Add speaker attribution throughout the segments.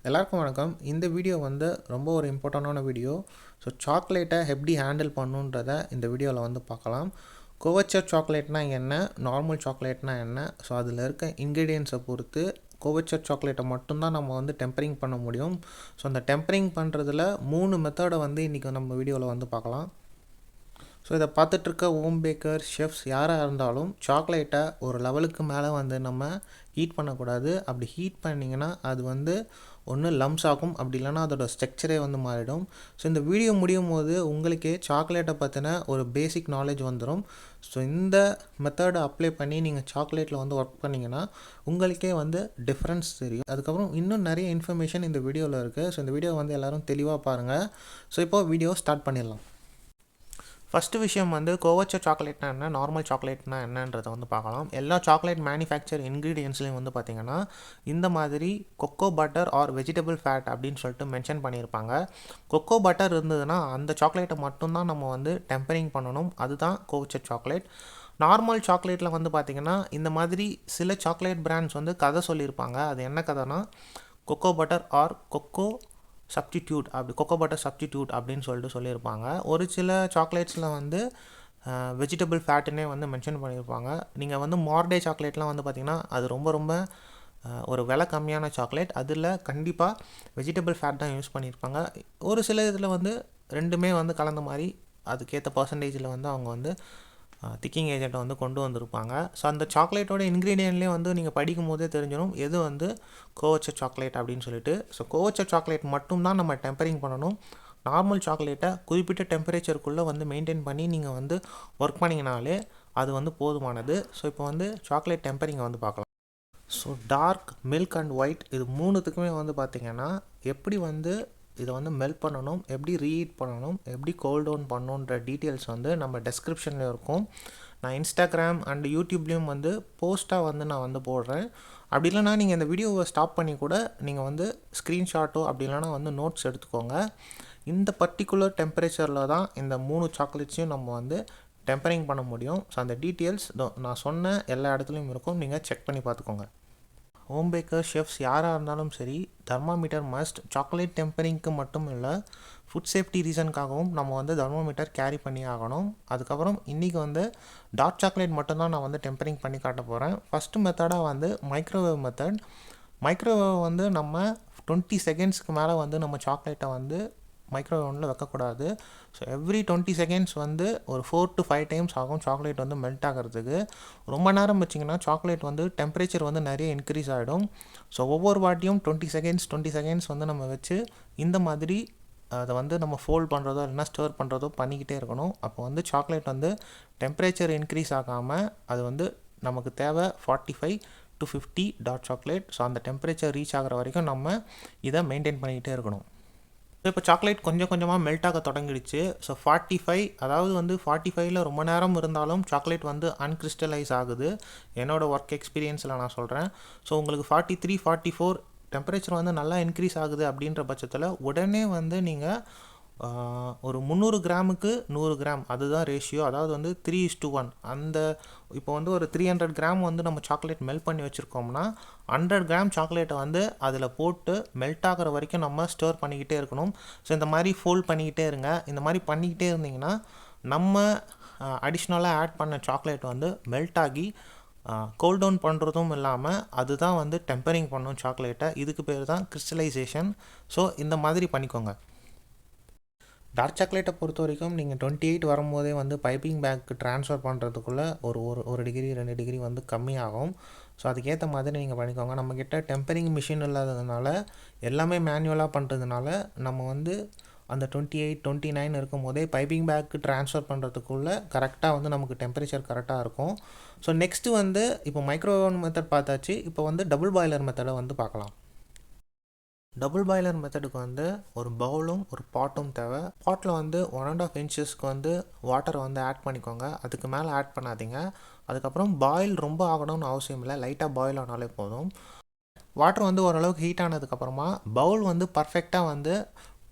Speaker 1: எல்லாருக்கும் வணக்கம். இந்த வீடியோ வந்து ரொம்ப ஒரு இம்பார்ட்டண்டான வீடியோ. ஸோ சாக்லேட்டை எப்படி ஹேண்டில் பண்ணுன்றத இந்த வீடியோவில் வந்து பார்க்கலாம். கோவச்சர் சாக்லேட்னா என்ன, நார்மல் சாக்லேட்னா என்ன, ஸோ அதில் இருக்க இன்க்ரீடியன்ஸை பொறுத்து கோவச்சர் சாக்லேட்டை மட்டும்தான் நம்ம வந்து டெம்பரிங் பண்ண முடியும். ஸோ அந்த டெம்பரிங் பண்ணுறதுல 3 மெத்தடை வந்து இன்றைக்கி நம்ம வீடியோவில் வந்து பார்க்கலாம். ஸோ இதை பார்த்துட்ருக்க ஹோம் பேக்கர், ஷெஃப்ஸ் யாராக இருந்தாலும் சாக்லேட்டை ஒரு லெவலுக்கு மேலே வந்து நம்ம ஹீட் பண்ணக்கூடாது. அப்படி ஹீட் பண்ணிங்கன்னா அது வந்து ஒன்று லம்ஸ் ஆகும், அப்படி இல்லைனா அதோட ஸ்ட்ரக்சரே வந்து மாறிடும். ஸோ இந்த வீடியோ முடியும் போது உங்களுக்கே சாக்லேட்டை பற்றின ஒரு பேசிக் நாலேஜ் வந்துடும். ஸோ இந்த மெத்தடை அப்ளை பண்ணி நீங்கள் சாக்லேட்டில் வந்து ஒர்க் பண்ணிங்கன்னா உங்களுக்கே வந்து டிஃப்ரென்ஸ் தெரியும். அதுக்கப்புறம் இன்னும் நிறைய இன்ஃபர்மேஷன் இந்த வீடியோவில் இருக்குது. ஸோ இந்த வீடியோ வந்து எல்லோரும் தெளிவாக பாருங்கள். ஸோ இப்போது வீடியோ ஸ்டார்ட் பண்ணிடலாம். ஃபஸ்ட்டு விஷயம் வந்து கோவச்சர் சாக்லேட்னா என்ன, நார்மல் சாக்லேட்னா என்னன்றதை வந்து பார்க்கலாம். எல்லா சாக்லேட் மேனுஃபேக்சர் இன்க்ரீடியன்ஸ்லையும் வந்து பார்த்திங்கன்னா இந்த மாதிரி cocoa butter or vegetable fat அப்படின்னு சொல்லிட்டு மென்ஷன் பண்ணியிருப்பாங்க. கொக்கோ பட்டர் இருந்ததுன்னா அந்த சாக்லேட்டை மட்டும்தான் நம்ம வந்து டெம்பரிங் பண்ணணும். அதுதான் கோவச்சர் சாக்லேட். நார்மல் சாக்லேட்டில் வந்து பார்த்திங்கன்னா இந்த மாதிரி சில சாக்லேட் பிராண்ட்ஸ் வந்து கதை சொல்லியிருப்பாங்க. அது என்ன கதைனா cocoa butter or cocoa substitute, அப்படி கொக்கோ பட்டர் சப்ஸ்டிடியூட் அப்படின்னு சொல்லியிருப்பாங்க. ஒரு சில சாக்லேட்ஸில் வந்து வெஜிடபிள் ஃபேட்டுன்னே வந்து மென்ஷன் பண்ணியிருப்பாங்க. நீங்கள் வந்து மார்டே சாக்லேட்லாம் வந்து பார்த்திங்கன்னா அது ரொம்ப ஒரு விலை கம்மியான சாக்லேட். அதில் கண்டிப்பாக வெஜிடபிள் ஃபேட் தான் யூஸ் பண்ணியிருப்பாங்க. ஒரு சில இதில் வந்து ரெண்டுமே வந்து கலந்த மாதிரி அதுக்கேற்ற பர்சன்டேஜில் வந்து அவங்க வந்து திக்கிங் ஏஜெண்ட்டை வந்து கொண்டு வந்திருப்பாங்க. ஸோ அந்த சாக்லேட்டோட இன்க்ரீடியன்ட்லேயே வந்து நீங்கள் படிக்கும் போதே தெரிஞ்சிடும் எது வந்து கோவச்சர் சாக்லேட் அப்படின்னு சொல்லிட்டு. ஸோ கோவச்சர் சாக்லேட் மட்டும்தான் நம்ம டெம்பரிங் பண்ணணும். நார்மல் சாக்லேட்டை குறிப்பிட்ட டெம்பரேச்சருக்குள்ளே வந்து மெயின்டைன் பண்ணி நீங்கள் வந்து ஒர்க் பண்ணிங்கனாலே அது வந்து போதுமானது. ஸோ இப்போ வந்து சாக்லேட் டெம்பரிங்கை வந்து பார்க்கலாம். So dark, milk and white இது மூணுத்துக்குமே வந்து பார்த்திங்கன்னா எப்படி வந்து இதை வந்து மெல்ட் பண்ணணும், எப்படி ரீஹீட் பண்ணணும், எப்படி கோல் டவுன் பண்ணணுன்ற டீட்டெயில்ஸ் வந்து நம்ம டெஸ்கிரிப்ஷனில் இருக்கும். நான் இன்ஸ்டாகிராம் அண்ட் யூடியூப்லேயும் வந்து போஸ்ட்டாக வந்து நான் வந்து போடுறேன். அப்படி இல்லைனா நீங்கள் இந்த வீடியோவை ஸ்டாப் பண்ணி கூட நீங்கள் வந்து ஸ்க்ரீன்ஷாட்டோ அப்படி இல்லைனா வந்து நோட்ஸ் எடுத்துக்கோங்க. இந்த பர்டிகுலர் டெம்பரேச்சரில் தான் இந்த 3 சாக்லேட்ஸையும் நம்ம வந்து டெம்பரிங் பண்ண முடியும். ஸோ அந்த டீட்டெயில்ஸ் நான் சொன்ன எல்லா இடத்துலையும் இருக்கும், நீங்கள் செக் பண்ணி பார்த்துக்கோங்க. ஹோம் பேக்கர், ஷெஃப்ஸ் யாராக இருந்தாலும் சரி தெர்மாமீட்டர் மஸ்ட். சாக்லேட் டெம்பரிங்க்கு மட்டும் இல்லை, ஃபுட் சேஃப்டி ரீசனுக்காகவும் நம்ம வந்து தெர்மாமீட்டர் கேரி பண்ணி ஆகணும். அதுக்கப்புறம் இன்றைக்கி வந்து டார்க் சாக்லேட் மட்டும்தான் நான் வந்து டெம்பரிங் பண்ணி காட்ட போகிறேன். ஃபஸ்ட்டு மெத்தடாக வந்து மைக்ரோவேவ் மெத்தட். மைக்ரோவேவ் வந்து நம்ம 20 செகண்ட்ஸ்க்கு மேலே வந்து நம்ம சாக்லேட்டை வந்து மைக்ரோவேவில் வைக்கக்கூடாது. ஸோ எவ்ரி 20 செகண்ட்ஸ் வந்து ஒரு 4 to 5 டைம்ஸ் ஆகும் சாக்லேட் வந்து மெல்ட் ஆகிறதுக்கு. ரொம்ப நேரம் வச்சிங்கன்னா சாக்லேட் வந்து டெம்பரேச்சர் வந்து நிறைய இன்க்ரீஸ் ஆகிடும். ஸோ ஒவ்வொரு வாட்டியும் 20 செகண்ட்ஸ் வந்து நம்ம வச்சு இந்த மாதிரி அதை வந்து நம்ம ஃபோல்ட் பண்ணுறதோ இல்லைனா ஸ்டோர் பண்ணுறதோ பண்ணிக்கிட்டே இருக்கணும். அப்போ வந்து சாக்லேட் வந்து டெம்பரேச்சர் இன்க்ரீஸ் ஆகாமல் அது வந்து நமக்கு தேவை 45 to 50 டார்க் சாக்லேட். ஸோ அந்த டெம்பரேச்சர் ரீச் ஆகிற வரைக்கும் நம்ம இதை மெயின்டைன் பண்ணிக்கிட்டே இருக்கணும். ஸோ இப்போ சாக்லேட் கொஞ்சம் கொஞ்சமாக மெல்ட் ஆக தொடங்கிடுச்சு. ஸோ 45, அதாவது வந்து 45ல் ரொம்ப நேரம் இருந்தாலும் சாக்லேட் வந்து அன்கிறிஸ்டலைஸ் ஆகுது. என்னோடய ஒர்க் எக்ஸ்பீரியன்ஸில் நான் சொல்கிறேன். ஸோ உங்களுக்கு 43, 44 டெம்பரேச்சர் வந்து நல்லா இன்க்ரீஸ் ஆகுது அப்படின்ற பட்சத்தில் உடனே வந்து நீங்கள் ஒரு 300 கிராமுக்கு 100 கிராம் அதுதான் ரேஷியோ, அதாவது வந்து 3:1. அந்த இப்போ வந்து ஒரு 300 கிராம் வந்து நம்ம சாக்லேட் மெல்ட் பண்ணி வச்சுருக்கோம்னா 100 கிராம் சாக்லேட்டை வந்து அதில் போட்டு மெல்ட் ஆகிற வரைக்கும் நம்ம ஸ்டோர் பண்ணிக்கிட்டே இருக்கணும். ஸோ இந்த மாதிரி ஃபோல்ட் பண்ணிக்கிட்டே இருங்க. இந்த மாதிரி பண்ணிக்கிட்டே இருந்தீங்கன்னா நம்ம அடிஷ்னலாக ஆட் பண்ண சாக்லேட் வந்து மெல்ட் ஆகி கோல் டவுன் பண்ணுறதும் இல்லாமல் அதுதான் வந்து டெம்பரிங் பண்ணும் சாக்லேட்டை. இதுக்கு பேர் தான் கிறிஸ்டலைசேஷன். ஸோ இந்த மாதிரி பண்ணிக்கோங்க. டார்க் சாக்லேட்டை பொறுத்த வரைக்கும் நீங்கள் 28 வரும்போதே வந்து பைப்பிங் பேக்கு ட்ரான்ஸ்ஃபர் பண்ணுறதுக்குள்ளே ஒரு டிகிரி 2 டிகிரி வந்து கம்மியாகும். ஸோ அதுக்கேற்ற மாதிரி நீங்கள் பண்ணிக்கோங்க. நம்மக்கிட்ட டெம்பரிங் மிஷின் இல்லாததுனால எல்லாமே மேனுவலாக பண்ணுறதுனால நம்ம வந்து அந்த 28, 29 இருக்கும் போதே பைப்பிங் பேக்கு ட்ரான்ஸ்ஃபர் பண்ணுறதுக்குள்ளே கரெக்டாக வந்து நமக்கு டெம்பரேச்சர் கரெக்டாக இருக்கும். ஸோ நெக்ஸ்ட்டு வந்து இப்போ மைக்ரோவேவ் மெத்தட் பார்த்தாச்சு. இப்போ வந்து டபுள் பாய்லர் மெத்தடை வந்து பார்க்கலாம். டபுள் பாய்லர் மெத்தடுக்கு வந்து ஒரு பவுலும் ஒரு பாட்டும் தேவை. பாட்டில் வந்து 1.5 இன்ச்சஸ்க்கு வந்து வாட்டரை வந்து ஆட் பண்ணிக்கோங்க. அதுக்கு மேலே ஆட் பண்ணாதீங்க. அதுக்கப்புறம் பாயில் ரொம்ப ஆகணும்னு அவசியம் இல்லை, லைட்டாக பாயில் ஆனாலே போதும். வாட்டர் வந்து ஓரளவுக்கு ஹீட் ஆனதுக்கப்புறமா பவுல் வந்து பர்ஃபெக்டாக வந்து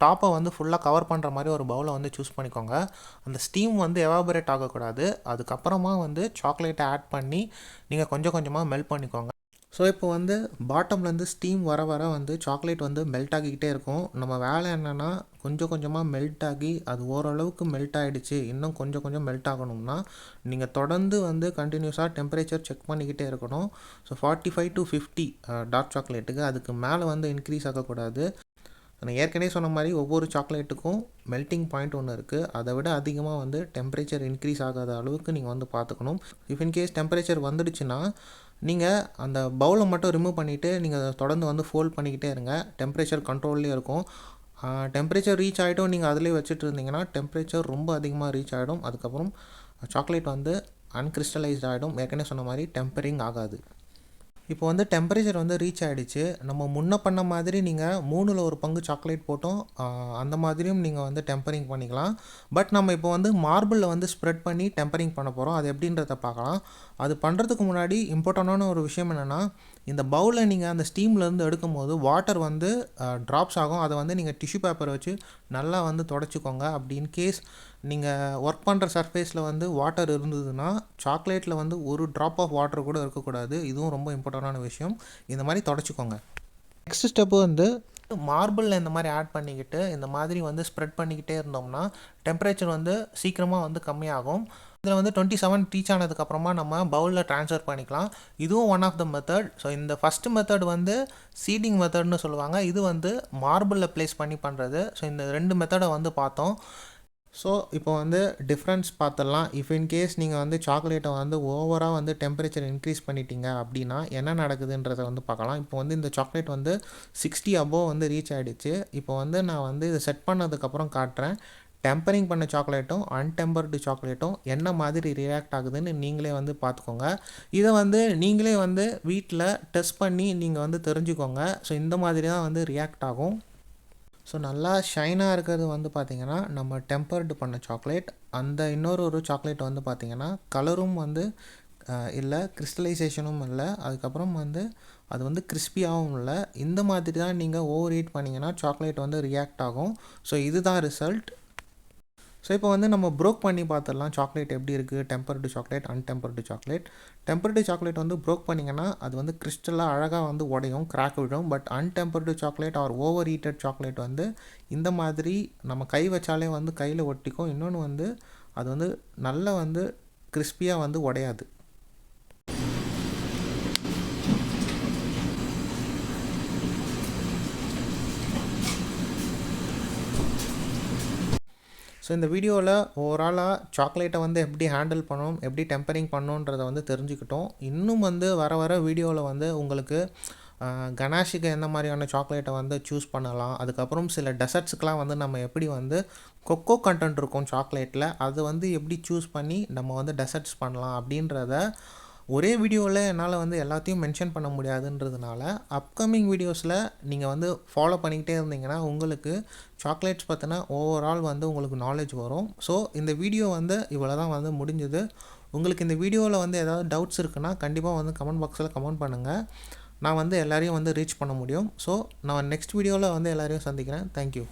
Speaker 1: டாப்பை வந்து ஃபுல்லாக கவர் பண்ணுற மாதிரி ஒரு பவுலை வந்து சூஸ் பண்ணிக்கோங்க. அந்த ஸ்டீம் வந்து எவாபரேட் ஆகக்கூடாது. அதுக்கப்புறமா வந்து சாக்லேட்டை ஆட் பண்ணி நீங்கள் கொஞ்சம் கொஞ்சமாக மெல்ட் பண்ணிக்கோங்க. ஸோ இப்போ வந்து பாட்டம்லேருந்து ஸ்டீம் வர வர வந்து சாக்லேட் வந்து மெல்ட் ஆகிக்கிட்டே இருக்கும். நம்ம வேலை என்னென்னா கொஞ்சம் கொஞ்சமாக மெல்ட் ஆகி அது ஓரளவுக்கு மெல்ட் ஆகிடுச்சு, இன்னும் கொஞ்சம் கொஞ்சம் மெல்ட் ஆகணும்னா நீங்கள் தொடர்ந்து வந்து கண்டினியூஸாக டெம்பரேச்சர் செக் பண்ணிக்கிட்டே இருக்கணும். ஸோ 45 to 50 டார்க் சாக்லேட்டுக்கு, அதுக்கு மேலே வந்து இன்க்ரீஸ் ஆகக்கூடாது. நான் ஏற்கனவே சொன்ன மாதிரி ஒவ்வொரு சாக்லேட்டுக்கும் மெல்ட்டிங் பாயிண்ட் ஒன்று இருக்குது. அதை விட அதிகமாக வந்து டெம்பரேச்சர் இன்க்ரீஸ் ஆகாத அளவுக்கு நீங்கள் வந்து பார்த்துக்கணும். இஃப் இன்கேஸ் டெம்பரேச்சர் வந்துடுச்சுன்னா நீங்கள் அந்த பவுலை மட்டும் ரிமூவ் பண்ணிவிட்டு நீங்கள் தொடர்ந்து வந்து ஃபோல்ட் பண்ணிக்கிட்டே இருங்க. டெம்பரேச்சர் கண்ட்ரோல்லே இருக்கும். டெம்பரேச்சர் ரீச் ஆகிட்டும் நீங்கள் அதிலே வச்சுட்டு இருந்தீங்கன்னா டெம்பரேச்சர் ரொம்ப அதிகமாக ரீச் ஆகிடும். அதுக்கப்புறம் சாக்லேட் வந்து அன்கிறிஸ்டலைஸ்ட் ஆகிடும். ஏற்கனவே சொன்ன மாதிரி டெம்பரிங் ஆகாது. இப்போ வந்து டெம்பரேச்சர் வந்து ரீச் ஆகிடுச்சு. நம்ம முன்ன பண்ண மாதிரி நீங்கள் 3ல் 1 பங்கு சாக்லேட் போட்டோம், அந்த மாதிரியும் நீங்கள் வந்து டெம்பரிங் பண்ணிக்கலாம். பட் நம்ம இப்போ வந்து மார்பிளில் வந்து ஸ்ப்ரெட் பண்ணி டெம்பரிங் பண்ண போகிறோம். அது எப்படின்றத பார்க்கலாம். அது பண்ணுறதுக்கு முன்னாடி இம்பார்ட்டண்டான ஒரு விஷயம் என்னென்னா, இந்த பவுலில் நீங்கள் அந்த ஸ்டீம்லேருந்து எடுக்கும் போது வாட்டர் வந்து ட்ராப்ஸ் ஆகும். அதை வந்து நீங்கள் டிஷ்யூ பேப்பரை வச்சு நல்லா வந்து தொடச்சிக்கோங்க. அப்படி இன்கேஸ் நீங்கள் ஒர்க் பண்ணுற சர்ஃபேஸில் வந்து வாட்டர் இருந்ததுன்னா சாக்லேட்டில் வந்து ஒரு ட்ராப் ஆஃப் வாட்டர் கூட இருக்கக்கூடாது. இதுவும் ரொம்ப இம்பார்ட்டண்டான விஷயம். இந்த மாதிரி தொடச்சிக்கோங்க. நெக்ஸ்ட் ஸ்டெப்பு வந்து மார்பிளில் இந்த மாதிரி ஆட் பண்ணிக்கிட்டு இந்த மாதிரி வந்து ஸ்ப்ரெட் பண்ணிக்கிட்டே இருந்தோம்னா டெம்பரேச்சர் வந்து சீக்கிரமாக வந்து கம்மியாகும். இதில் வந்து 27 ரீச் ஆனதுக்கப்புறமா நம்ம பவுலில் ட்ரான்ஸ்ஃபர் பண்ணிக்கலாம். இதுவும் one of the method. So இந்த ஃபஸ்ட்டு மெத்தட் வந்து சீடிங் மெத்தட்னு சொல்லுவாங்க. இது வந்து மார்பிளில் ப்ளேஸ் பண்ணி பண்ணுறது. ஸோ இந்த 2 மெத்தடை வந்து பார்த்தோம். ஸோ இப்போ வந்து டிஃப்ரென்ஸ் பார்த்துடலாம். இஃப் இன்கேஸ் நீங்கள் வந்து சாக்லேட்டை வந்து ஓவராக வந்து டெம்பரேச்சர் இன்க்ரீஸ் பண்ணிட்டீங்க அப்படின்னா என்ன நடக்குதுன்றதை வந்து பார்க்கலாம். இப்போ வந்து இந்த சாக்லேட் வந்து 60 அபோவ் வந்து ரீச் ஆகிடுச்சு. இப்போ வந்து நான் வந்து இதை செட் பண்ணதுக்கப்புறம் காட்டுறேன். டெம்பரிங் பண்ண சாக்லேட்டும் அன்டெம்பர்டு சாக்லேட்டும் என்ன மாதிரி ரியாக்ட் ஆகுதுன்னு நீங்களே வந்து பார்த்துக்கோங்க. இதை வந்து நீங்களே வந்து வீட்டில் டெஸ்ட் பண்ணி நீங்கள் வந்து தெரிஞ்சுக்கோங்க. ஸோ இந்த மாதிரி தான் வந்து ரியாக்ட் ஆகும். ஸோ நல்லா ஷைனாக இருக்கிறது வந்து பார்த்திங்கன்னா நம்ம டெம்பர்டு பண்ண சாக்லேட். அந்த ஒரு சாக்லேட் வந்து பார்த்திங்கன்னா கலரும் வந்து இல்லை, கிறிஸ்டலைசேஷனும் இல்லை, அதுக்கப்புறம் வந்து அது வந்து கிறிஸ்பியாகவும் இல்லை. இந்த மாதிரி தான் நீங்கள் ஓவர் ஹீட் பண்ணிங்கன்னா சாக்லேட் வந்து ரியாக்ட் ஆகும். ஸோ இதுதான் ரிசல்ட். ஸோ இப்போ வந்து நம்ம ப்ரோக் பண்ணி பார்த்துடலாம் சாக்லேட் எப்படி இருக்குது, tempered chocolate untempered chocolate. Tempered chocolate வந்து ப்ரோக் பண்ணிங்கன்னா அது வந்து கிறிஸ்டலாக அழகாக வந்து உடையும், கிராக் விடும். But untempered chocolate or over heated chocolate வந்து இந்த மாதிரி நம்ம கை வச்சாலே வந்து கையில் ஒட்டிக்கும். இன்னொன்று வந்து அது வந்து நல்லா வந்து கிறிஸ்பியாக வந்து உடையாது. ஸோ இந்த வீடியோவில் ஓவராலாக சாக்லேட்டை வந்து எப்படி ஹேண்டில் பண்ணணும், எப்படி டெம்பரிங் பண்ணணுன்றதை வந்து தெரிஞ்சுக்கிட்டோம். இன்னும் வந்து வர வர வீடியோவில் வந்து உங்களுக்கு கனாஷுக்கு எந்த மாதிரியான சாக்லேட்டை வந்து சூஸ் பண்ணலாம், அதுக்கப்புறம் சில டெசர்ட்ஸுக்கெலாம் வந்து நம்ம எப்படி வந்து கொக்கோ கண்டென்ட் இருக்கும் சாக்லேட்டில், அது வந்து எப்படி சூஸ் பண்ணி நம்ம வந்து டெசர்ட்ஸ் பண்ணலாம் அப்படின்றத ஒரே வீடியோவில் என்னால் வந்து எல்லாத்தையும் மென்ஷன் பண்ண முடியாதுன்றதுனால அப்கமிங் வீடியோஸில் நீங்கள் வந்து ஃபாலோ பண்ணிக்கிட்டே இருந்தீங்கன்னா உங்களுக்கு சாக்லேட்ஸ் பற்றின ஓவரால் வந்து உங்களுக்கு நாலேஜ் வரும். ஸோ இந்த வீடியோ வந்து இவ்வளோ தான் வந்து முடிஞ்சுது. உங்களுக்கு இந்த வீடியோவில் வந்து ஏதாவது டவுட்ஸ் இருக்குன்னா கண்டிப்பாக வந்து கமெண்ட் பாக்ஸில் கமெண்ட் பண்ணுங்கள். நான் வந்து எல்லாரையும் வந்து ரீச் பண்ண முடியும். ஸோ நான் நெக்ஸ்ட் வீடியோவில் வந்து எல்லாரையும் சந்திக்கிறேன். தேங்க்யூ.